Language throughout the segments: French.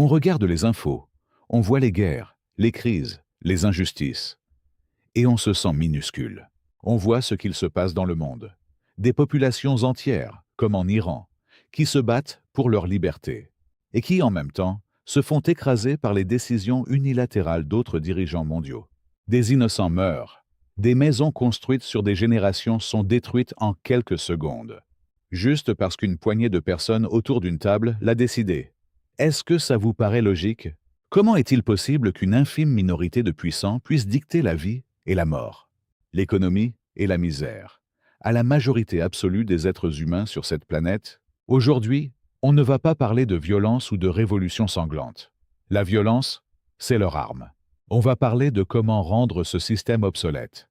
On regarde les infos, on voit les guerres, les crises, les injustices, et on se sent minuscule. On voit ce qu'il se passe dans le monde. Des populations entières, comme en Iran, qui se battent pour leur liberté, et qui, en même temps, se font écraser par les décisions unilatérales d'autres dirigeants mondiaux. Des innocents meurent. Des maisons construites sur des générations sont détruites en quelques secondes, juste parce qu'une poignée de personnes autour d'une table l'a décidé. Est-ce que ça vous paraît logique? Comment est-il possible qu'une infime minorité de puissants puisse dicter la vie et la mort, l'économie et la misère, à la majorité absolue des êtres humains sur cette planète? Aujourd'hui, on ne va pas parler de violence ou de révolution sanglante. La violence, c'est leur arme. On va parler de comment rendre ce système obsolète.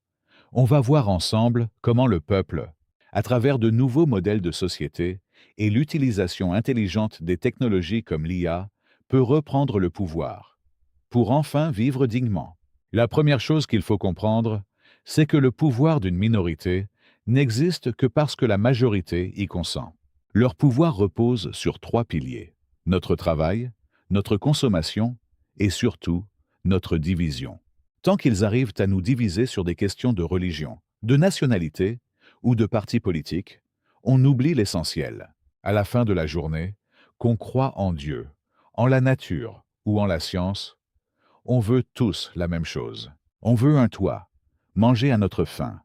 On va voir ensemble comment le peuple, à travers de nouveaux modèles de société et l'utilisation intelligente des technologies comme l'IA, peut reprendre le pouvoir, pour enfin vivre dignement. La première chose qu'il faut comprendre, c'est que le pouvoir d'une minorité n'existe que parce que la majorité y consent. Leur pouvoir repose sur 3 piliers: notre travail, notre consommation et surtout notre division. Tant qu'ils arrivent à nous diviser sur des questions de religion, de nationalité ou de parti politique, on oublie l'essentiel. À la fin de la journée, qu'on croit en Dieu, en la nature ou en la science, on veut tous la même chose. On veut un toit, manger à notre faim,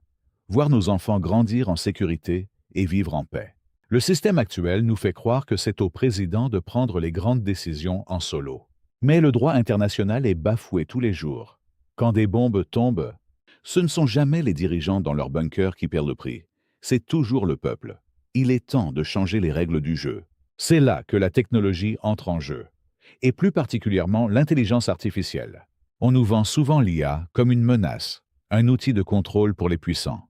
voir nos enfants grandir en sécurité et vivre en paix. Le système actuel nous fait croire que c'est au président de prendre les grandes décisions en solo. Mais le droit international est bafoué tous les jours. Quand des bombes tombent, ce ne sont jamais les dirigeants dans leur bunker qui perdent le prix. C'est toujours le peuple. Il est temps de changer les règles du jeu. C'est là que la technologie entre en jeu, et plus particulièrement l'intelligence artificielle. On nous vend souvent l'IA comme une menace, un outil de contrôle pour les puissants.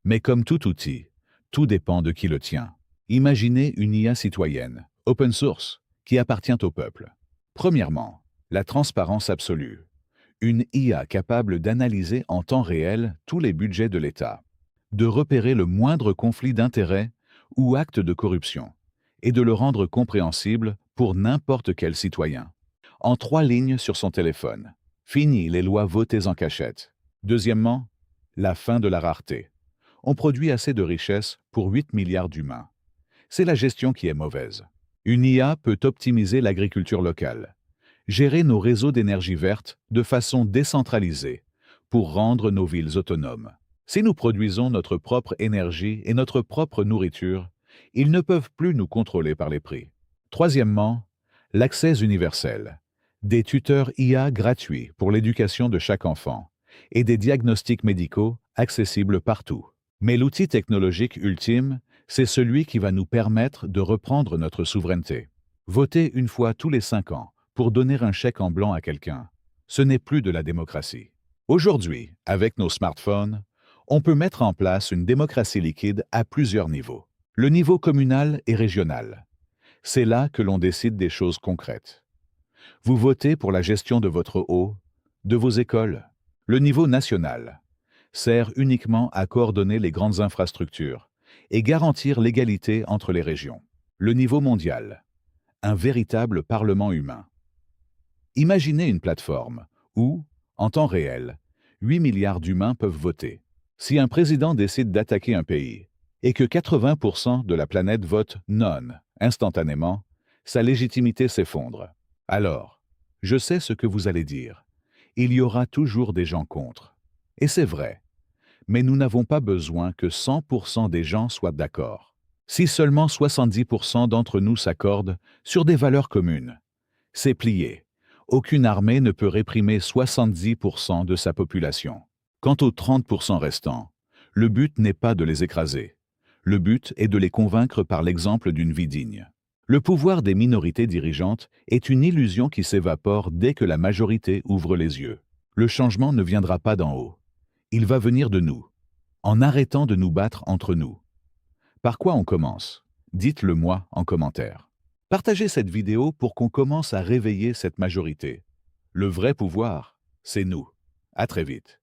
Mais comme tout outil, tout dépend de qui le tient. Imaginez une IA citoyenne, open source, qui appartient au peuple. Premièrement, la transparence absolue. Une IA capable d'analyser en temps réel tous les budgets de l'État, de repérer le moindre conflit d'intérêts ou acte de corruption, et de le rendre compréhensible pour n'importe quel citoyen. En 3 lignes sur son téléphone. Fini les lois votées en cachette. Deuxièmement, la fin de la rareté. On produit assez de richesses pour 8 milliards d'humains. C'est la gestion qui est mauvaise. Une IA peut optimiser l'agriculture locale, gérer nos réseaux d'énergie verte de façon décentralisée pour rendre nos villes autonomes. Si nous produisons notre propre énergie et notre propre nourriture, ils ne peuvent plus nous contrôler par les prix. Troisièmement, l'accès universel. Des tuteurs IA gratuits pour l'éducation de chaque enfant et des diagnostics médicaux accessibles partout. Mais l'outil technologique ultime, c'est celui qui va nous permettre de reprendre notre souveraineté. Voter une fois tous les 5 ans pour donner un chèque en blanc à quelqu'un, ce n'est plus de la démocratie. Aujourd'hui, avec nos smartphones, on peut mettre en place une démocratie liquide à plusieurs niveaux. Le niveau communal et régional. C'est là que l'on décide des choses concrètes. Vous votez pour la gestion de votre eau, de vos écoles. Le niveau national sert uniquement à coordonner les grandes infrastructures et garantir l'égalité entre les régions. Le niveau mondial, un véritable parlement humain. Imaginez une plateforme où, en temps réel, 8 milliards d'humains peuvent voter. Si un président décide d'attaquer un pays et que 80% de la planète vote non instantanément, sa légitimité s'effondre. Alors, je sais ce que vous allez dire. Il y aura toujours des gens contre. Et c'est vrai. Mais nous n'avons pas besoin que 100% des gens soient d'accord. Si seulement 70% d'entre nous s'accordent sur des valeurs communes, c'est plié. Aucune armée ne peut réprimer 70% de sa population. Quant aux 30% restants, le but n'est pas de les écraser. Le but est de les convaincre par l'exemple d'une vie digne. Le pouvoir des minorités dirigeantes est une illusion qui s'évapore dès que la majorité ouvre les yeux. Le changement ne viendra pas d'en haut. Il va venir de nous, en arrêtant de nous battre entre nous. Par quoi on commence? Dites-le moi en commentaire. Partagez cette vidéo pour qu'on commence à réveiller cette majorité. Le vrai pouvoir, c'est nous. À très vite.